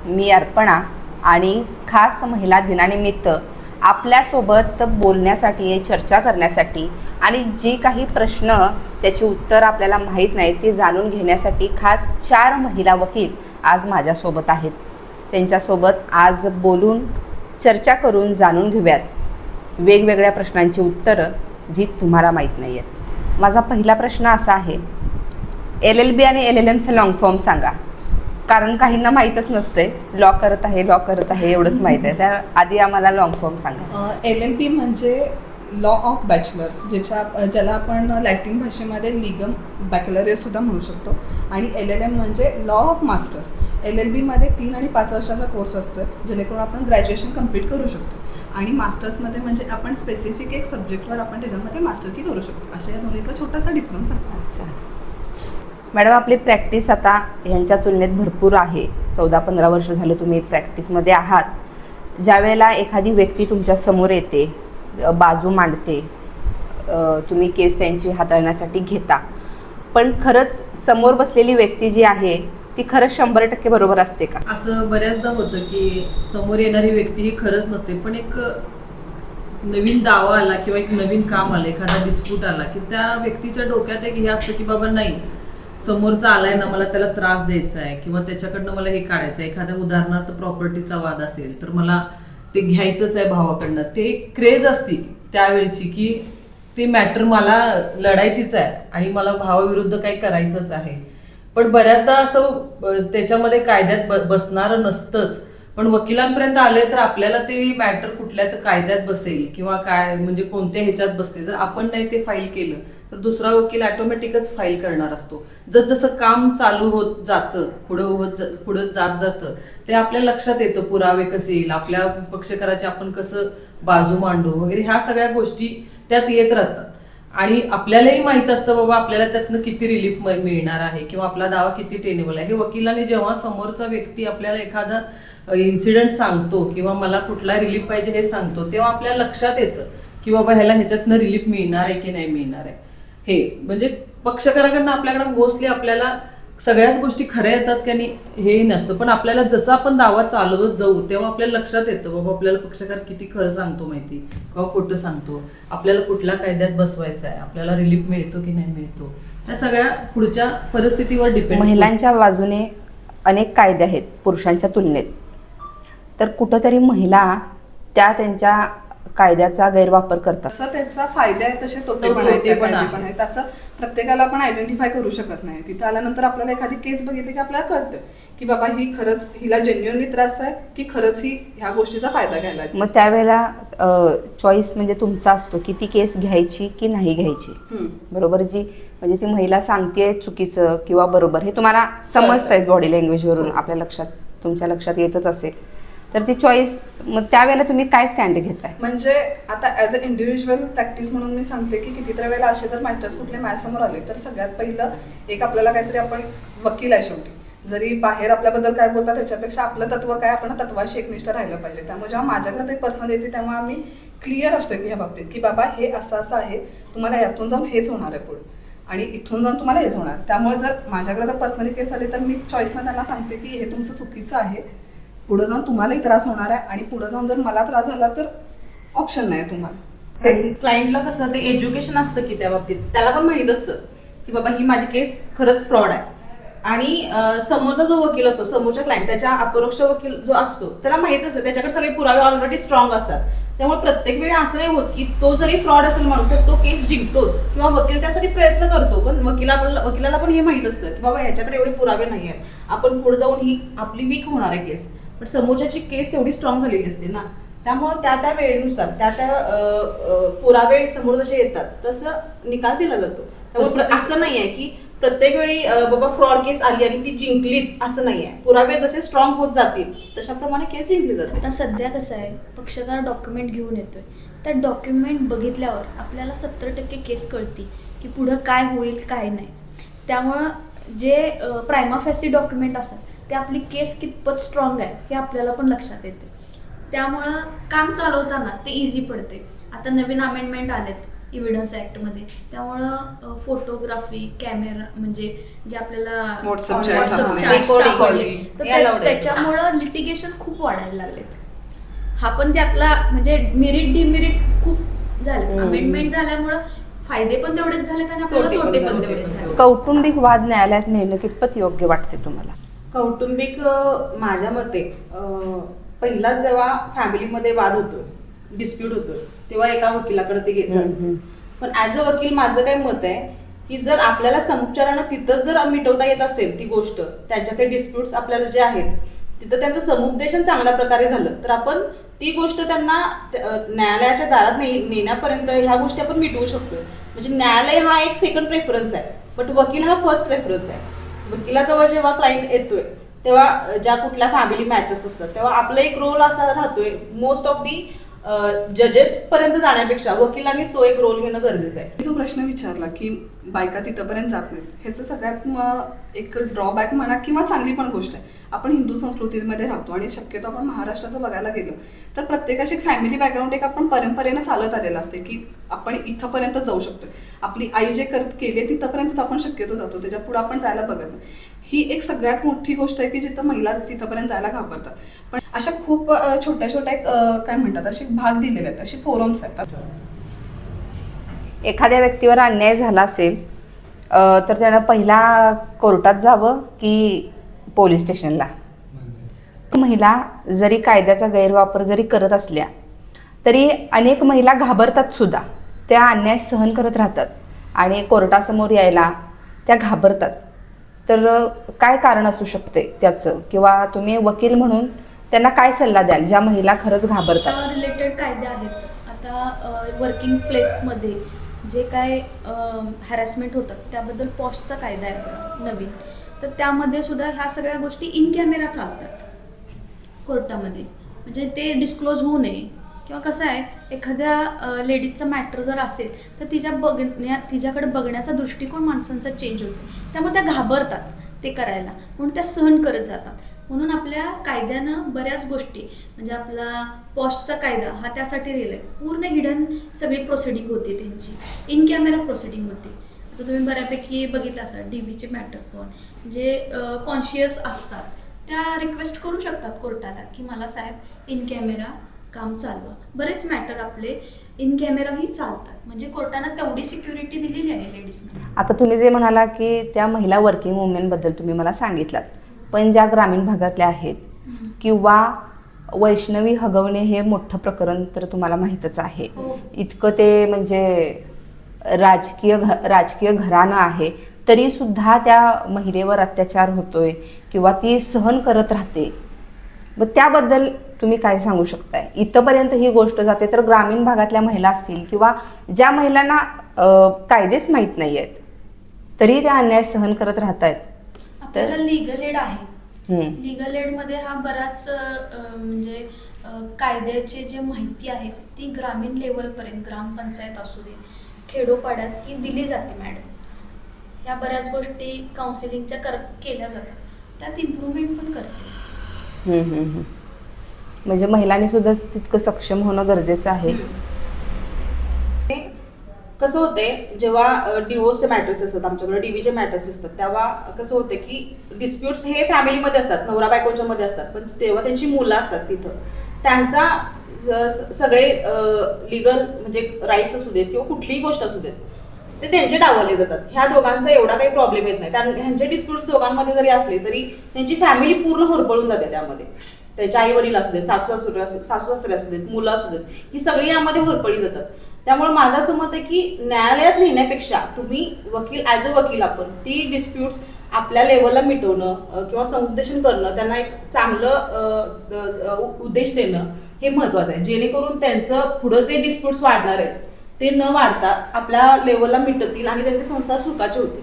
मी अर्पणा आणि खास महिला दिनानिमित्त आपल्यासोबत बोलण्यासाठी, चर्चा करण्यासाठी आणि जे काही प्रश्न त्याची उत्तर आपल्याला माहीत नाही ते जाणून घेण्यासाठी खास 4 महिला वकील आज माझ्यासोबत आहेत. त्यांच्यासोबत आज बोलून चर्चा करून जाणून घेऊयात वेगवेगळ्या प्रश्नांची उत्तरं जी तुम्हाला माहीत नाही आहेत. माझा पहिला प्रश्न असा आहे, LLB आणि LLMचं लॉंग फॉर्म सांगा. कारण काहींना माहीतच नसते, लॉ करत आहे एवढंच माहीत आहे. त्या आधी आम्हाला लॉंग फॉर्म सांगा. LLB म्हणजे लॉ ऑफ बॅचलर्स, ज्याला आपण लॅटिन भाषेमध्ये लिगम बॅकलरियस सुद्धा म्हणू शकतो. आणि LLM म्हणजे लॉ ऑफ मास्टर्स. LLB मध्ये 3 आणि 5 वर्षाचा कोर्स असतो, जेणेकरून आपण ग्रॅज्युएशन कंप्लीट करू शकतो. आणि मास्टर्समध्ये म्हणजे आपण स्पेसिफिक एक सब्जेक्टवर आपण त्याच्यामध्ये मास्टर की करू शकतो. अशा या दोन्हीतला छोटासा डिफरन्स आहे. अच्छा मॅडम, आपली प्रॅक्टिस आता ह्यांच्या तुलनेत भरपूर आहे. 14-15 वर्ष झालं तुम्ही प्रॅक्टिसमध्ये आहात. ज्यावेळेला एखादी व्यक्ती तुमच्या समोर येते, बाजू मांडते, तुम्ही केस त्यांची हाताळण्यासाठी घेता, पण खरंच समोर बसलेली व्यक्ती जी आहे ती खरंच 100% बरोबर असते का? असं बऱ्याचदा होतं की समोर येणारी व्यक्ती ही खरंच नसते, पण एक नवीन दावा आला किंवा एक नवीन काम आलं, एखादा डिस्प्यूट आला की त्या व्यक्तीच्या डोक्यात एक हे असतं की बाबा नाही, समोरचा आलाय ना, मला त्याला त्रास द्यायचा आहे किंवा त्याच्याकडनं मला हे काढायचं आहे. एखाद्या उदाहरणार्थ प्रॉपर्टीचा वाद असेल तर मला ते घ्यायचंच आहे भावाकडनं. ते क्रेज असती त्यावेळची की ते मॅटर मला लढायचीच आहे आणि मला भावाविरुद्ध काही करायचंच आहे. पण बऱ्याचदा असं त्याच्यामध्ये कायद्यात बसणारं नसतंच, पण वकिलांपर्यंत आले तर आपल्याला ते मॅटर कुठल्या तर कायद्यात बसेल किंवा काय म्हणजे कोणत्या ह्याच्यात बसते. जर आपण नाही ते फाईल केलं तर दुसरा वकील ऑटोमॅटिकच फाईल करणार असतो. जसं काम चालू होत जातं, पुढं जात जातं, ते आपल्या लक्षात येतं. पुरावे कसे येईल, आपल्या पक्षकाराचे आपण कसं बाजू मांडू वगैरे, ह्या सगळ्या गोष्टी त्यात येत राहतात. आणि आपल्यालाही माहित असतं बाबा आपल्याला त्यातनं किती रिलीफ मिळणार आहे किंवा आपला दावा किती टेनेबल आहे. हे वकिलाने जेव्हा समोरचा व्यक्ती आपल्याला एखादा इन्सिडेंट सांगतो किंवा मला कुठला रिलीफ पाहिजे हे सांगतो, तेव्हा आपल्याला लक्षात येतं की बाबा ह्याच्यातनं रिलीफ मिळणार आहे की नाही मिळणार आहे. हे म्हणजे पक्षकाराकडनं आपल्याकडे मोस्टली आपल्याला सगळ्याच गोष्टी खऱ्या येतात की नाही हेही नसतं, पण आपल्याला जसं आपण दावा चालवत जाऊ तेव्हा आपल्याला लक्षात येतं बाबा आपल्याला पक्षकार किती खरं सांगतो माहिती किंवा खोटं सांगतो, आपल्याला कुठल्या कायद्यात बसवायचं आहे, आपल्याला रिलीफ मिळतो की नाही मिळतो. ह्या सगळ्या पुढच्या परिस्थितीवर डिपेंड. महिलांच्या बाजूने अनेक कायदे आहेत पुरुषांच्या तुलनेत, तर कुठंतरी महिला त्यांच्या कायद्याचा गैरवापर करतात. तसं त्याचा फायदे आहेत तसे तोटे पण आहेत. असं प्रत्येकाला आपण आयडेंटिफाय करू शकत नाही. तिथं आल्यानंतर आपल्याला एखादी केस बघितली की आपल्याला कळतं की बाबा ही खरंच हिला जेन्युअनली त्रास आहे की खरंच ही ह्या गोष्टीचा फायदा घ्यायला. मग त्यावेळेला चॉईस म्हणजे तुमचा असतो की ती केस घ्यायची की नाही घ्यायची. बरोबर, जी म्हणजे ती महिला सांगतेय चुकीचं किंवा बरोबर हे तुम्हाला समजतंय बॉडी लँग्वेजवरून, आपल्या लक्षात तुमच्या लक्षात येतच असेल, तर ती चॉईस मग त्यावेळेला तुम्ही काय स्टँड घेताय? म्हणजे आता ॲज अ इंडिव्हिज्युअल प्रॅक्टिस म्हणून मी सांगते की कितीतरी वेळेला असे जर मॅटर्स कुठले माझ्यासमोर आले तर सगळ्यात पहिलं एक आपल्याला काहीतरी, आपण वकील आहे शेवटी, जरी बाहेर आपल्याबद्दल काय बोलतात त्याच्यापेक्षा आपलं तत्व काय, आपण तत्वाशी एकनिष्ठ राहिलं पाहिजे. त्यामुळे जेव्हा माझ्याकडे ते पर्सनल येते तेव्हा आम्ही क्लिअर असतो की ह्या बाबतीत की बाबा हे असं आहे, तुम्हाला यातून जाऊन हेच होणार आहे पुढे आणि इथून जाऊन तुम्हाला हेच होणार. त्यामुळे जर माझ्याकडे जर पर्सनली केस आली तर मी चॉईसनं त्यांना सांगते की हे तुमचं चुकीचं आहे, पुढे जाऊन तुम्हालाही त्रास होणार आहे आणि पुढे जाऊन जर मला त्रास झाला तर ऑप्शन नाही तुम्हाला. क्लायंटला कसं ते एज्युकेशन असतं की त्या बाबतीत त्याला पण माहीत असतं की बाबा ही माझी केस खरंच फ्रॉड आहे. आणि समोरचा जो वकील असतो, समोरच्या क्लायंट, त्याच्या अपरोक्ष वकील जो असतो त्याला माहित असतं, त्याच्याकडे सगळे पुरावे ऑलरेडी स्ट्रॉंग असतात. त्यामुळे प्रत्येक वेळी असं नाही होत की तो जरी फ्रॉड असेल माणूस तर तो केस जिंकतोच किंवा वकील त्यासाठी प्रयत्न करतो, पण वकिलाला पण हे माहित असतं की बाबा ह्याच्याकडे एवढे पुरावे नाही आहेत, आपण पुढे जाऊन ही आपली वीक होणार आहे केस. पण समोरच्याची केस तेवढी स्ट्रॉंग झालेली असते ना, त्यामुळे त्या वेळेनुसार त्या पुरावे समोर जसे येतात तसं निकाल दिला जातो. त्यामुळे असं नाहीये की प्रत्येक वेळी बाबा फ्रॉड केस आली आणि ती जिंकलीच असं नाहीये. पुरावे जसे स्ट्रॉंग होत जातील तशाप्रमाणे केस जिंकली जाते. आता सध्या कसं आहे, पक्षकार डॉक्युमेंट घेऊन येतोय, त्या डॉक्युमेंट बघितल्यावर आपल्याला 70% केस कळती की पुढं काय होईल काय नाही. त्यामुळं जे प्रायमा फेसी डॉक्युमेंट असतात ते आपली केस कितपत स्ट्रॉंग आहे हे आपल्याला पण लक्षात येते. त्यामुळं काम चालवताना ते इझी पडते. आता नवीन अमेंडमेंट आलेत इव्हिडन्स ॲक्टमध्ये. त्यामुळं फोटोग्राफी, कॅमेरा म्हणजे जे आपल्याला WhatsApp chats WhatsApp आपले, chats recording सापडले, तर हे allowed आहे. त्याच्यामुळं लिटिगेशन खूप वाढायला लागलेत. हा पण त्यातला म्हणजे मेरिट डिमेरिट खूप झालेत. अमेंडमेंट झाल्यामुळं फायदे पण तेवढेच झालेत आणि आपल्याला तोटे पण तेवढेच झाले. कौटुंबिक वाद न्यायालयात नेणं कितपत योग्य वाटते तुम्हाला? कौटुंबिक माझ्या मते पहिला जेव्हा फॅमिलीमध्ये वाद होतो, डिस्प्यूट होतो, तेव्हा एका वकिलाकडे ते घेत जातं. पण ऍज अ वकील माझं काय मत आहे की जर आपल्याला समुपचारानं तिथंच जर मिटवता येत असेल ती गोष्ट, त्यांच्या ते डिस्प्यूट्स आपल्याला जे आहेत तिथं त्यांचं समुपदेशन चांगल्या प्रकारे झालं तर आपण ती गोष्ट त्यांना न्यायालयाच्या दारात नेण्यापर्यंत ह्या गोष्टी आपण मिटवू शकतो. म्हणजे न्यायालय हा एक सेकंड प्रेफरन्स आहे, बट वकील हा फर्स्ट प्रेफरन्स आहे. वकिलाजवळ जेव्हा क्लायंट येतोय तेव्हा ज्या कुठल्या फॅमिली मॅटर्स असतात तेव्हा आपला एक रोल असा राहतोय, मोस्ट ऑफ दी जजेस पर्यंत जाण्यापेक्षा वकिलांनीच तो एक रोल घेणं गरजेचं आहे. जो प्रश्न विचारला की बायका तिथपर्यंत जात नाहीत, ह्याचं सगळ्यात एक ड्रॉबॅक म्हणा किंवा चांगली पण गोष्ट आहे. आपण हिंदू संस्कृतीमध्ये राहतो आणि शक्यतो आपण महाराष्ट्राचं बघायला गेलं तर प्रत्येकाची फॅमिली बॅकग्राऊंड एक आपण परंपरेनं चालत आलेलं असते की आपण इथंपर्यंत जाऊ शकतोय. आपली आई जे केली तिथंपर्यंतच आपण शक्यतो जातो, त्याच्या पुढे आपण जायला बघत नाही. ही एक सगळ्यात मोठी गोष्ट आहे की जिथं महिला तिथंपर्यंत जायला घाबरतात. पण अशा खूप छोट्या छोट्या काय म्हणतात असे भाग दिलेले आहेत, असे फोरम्स आहेत. एखाद्या व्यक्तीवर अन्याय झाला असेल तर त्यानं पहिला कोर्टात जावं की पोलीस स्टेशनला? महिला जरी कायद्याचा गैरवापर जरी करत असल्या तरी अनेक महिला घाबरतात सुद्धा, त्या अन्याय सहन करत राहतात आणि कोर्टासमोर यायला त्या घाबरतात. तर काय कारण असू शकते त्याचं, किंवा तुम्ही वकील म्हणून त्यांना काय सल्ला द्याल ज्या महिला खरंच घाबरतात? रिलेटेड कायदे आहेत. आता वर्किंग प्लेसमध्ये जे काय हॅरॅसमेंट होतात त्याबद्दल पॉस्टचा कायदा आहे बघा नवीन, तर त्यामध्ये सुद्धा ह्या सगळ्या गोष्टी इन कॅमेरा चालतात कोर्टामध्ये. म्हणजे ते डिस्क्लोज होऊ नये, किंवा कसं आहे एखाद्या लेडीजचं मॅटर जर असेल तर तिच्याकडे बघण्याचा दृष्टिकोन माणसांचा चेंज होतो. त्यामुळे त्या घाबरतात ते करायला, म्हणून त्या सहन करत जातात. म्हणून आपल्या कायद्यानं बऱ्याच गोष्टी म्हणजे आपला पॉस्टचा कायदा हा त्यासाठी लिहिला आहे. पूर्ण हिडन सगळी प्रोसिडिंग होती त्यांची, इन कॅमेरा प्रोसिडिंग होती. आता तुम्ही बऱ्यापैकी बघितलं असाल DVचे मॅटर पण जे कॉन्शियस असतात त्या रिक्वेस्ट करू शकतात कोर्टाला की मला साहेब इन कॅमेरा काम चालवा. बरेच मॅटर आपले इन कॅमेराही चालतात, म्हणजे कोर्टानं तेवढी सिक्युरिटी दिलेली आहे लेडीजना. आता तुम्ही जे म्हणाला की त्या महिला वर्किंग वुमेनबद्दल तुम्ही मला सांगितलात, पण ज्या ग्रामीण भागातल्या आहेत किंवा वैष्णवी हगवणे हे मोठं प्रकरण तर तुम्हाला माहीतच आहे. इतकं ते म्हणजे राजकीय घराणं आहे, तरी सुद्धा त्या महिलेवर अत्याचार होतोय किंवा ती सहन करत राहते. मग त्याबद्दल तुम्ही काय सांगू शकताय? इथंपर्यंत ही गोष्ट जाते तर ग्रामीण भागातल्या महिला असतील किंवा ज्या महिलांना कायदेच माहीत नाही आहेत तरी त्या अन्याय सहन करत राहत आहेत. आपल्याला लिगल एड आहे. लिगल एडमध्ये हा बराच म्हणजे कायद्याचे जे माहिती आहे ती ग्रामीण लेवलपर्यंत, ग्रामपंचायत असू दे, खेडोपाड्यात ही दिली जाते मॅडम. ह्या बऱ्याच गोष्टी काउन्सिलिंगच्या केल्या जातात, त्यात इम्प्रूव्हमेंट पण करते. म्हणजे महिलांनी सुद्धा तितकं सक्षम होणं गरजेचं आहे. कसं होते जेव्हा डिवोर्सचे मॅटर्स असतात, आमच्याकडे DVचे मॅटर्स असतात, तेव्हा कसं होते की डिस्प्यूट्स हे फॅमिलीमध्ये असतात, नवरा बायकोच्या मध्ये असतात, पण तेव्हा त्यांची मुलं असतात तिथं, त्यांचा सगळे लिगल म्हणजे राईट्स असू देत किंवा कुठलीही गोष्ट असू देत ते त्यांचे डावलले जातात. ह्या दोघांचा एवढा काही प्रॉब्लेम येत नाही. ह्यांचे डिस्प्यूट्स दोघांमध्ये जरी असले तरी त्यांची फॅमिली पूर्ण होरपळून जाते. त्यामध्ये त्यांचे आई वडील असू देत, सासू सासरे असू देत, मुलं असू देत, ही सगळी यामध्ये होरपळी जातात. त्यामुळे माझं असं मत आहे की न्यायालयात नेण्यापेक्षा तुम्ही वकील ॲज अ वकील आपण ती डिस्प्यूट्स आपल्या लेवलला मिटवणं किंवा समुपदेशन करणं, त्यांना एक चांगलं उद्देश देणं हे महत्वाचं आहे, जेणेकरून त्यांचं पुढं जे डिस्प्यूट्स वाढणार आहेत ते न वाढता आपल्या लेवलला मिटतील आणि त्यांचे संसार सुखाचे होतील.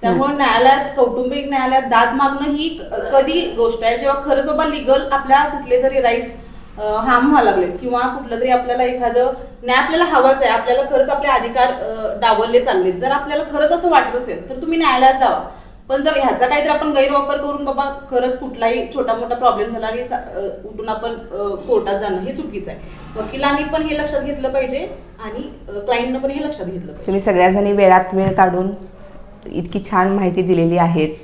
त्यामुळे न्यायालयात, कौटुंबिक न्यायालयात दाद मागणं ही कधी गोष्ट आहे जेव्हा खरंच बाबा लिगल आपल्या कुठले तरी राईट्स हार्म व्हायला लागले किंवा कुठलं तरी आपल्याला एखादं न्याय आपल्याला हवाच आहे, आपल्याला खरंच आपले अधिकार डावलले चाललेत. जर आपल्याला खरंच असं वाटत असेल तर तुम्ही न्यायालयात जावा. पण जर ह्याचा काहीतरी आपण गैरवापर करून बाबा खरंच कुठलाही छोटा मोठा प्रॉब्लेम झाला आणि उठून आपण कोर्टात जाणं हे चुकीचं आहे. वकिलांनी पण हे लक्षात घेतलं पाहिजे आणि क्लायंटनं पण हे लक्षात घेतलं पाहिजे. तुम्ही सगळ्याजणी वेळात वेळ काढून इतकी छान माहिती दिलेली आहेत.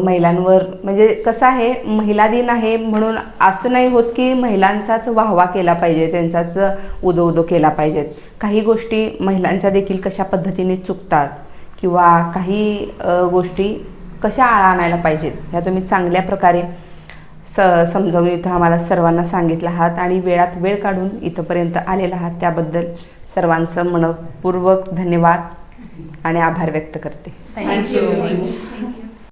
महिलांवर म्हणजे कसं आहे, महिला दिन आहे म्हणून असं नाही होत की महिलांचाच वाहवा केला पाहिजे, त्यांचाच उदो केला पाहिजेत. काही गोष्टी महिलांच्या देखील कशा पद्धतीने चुकतात किंवा काही गोष्टी कशा आळा आणायला पाहिजेत ह्या तुम्ही चांगल्या प्रकारे समजावून इथं आम्हाला सर्वांना सांगितलं आहात आणि वेळात वेळ काढून इथंपर्यंत आलेला आहात त्याबद्दल सर्वांचं मनपूर्वक धन्यवाद आणि आभार व्यक्त करते. थँक्यू.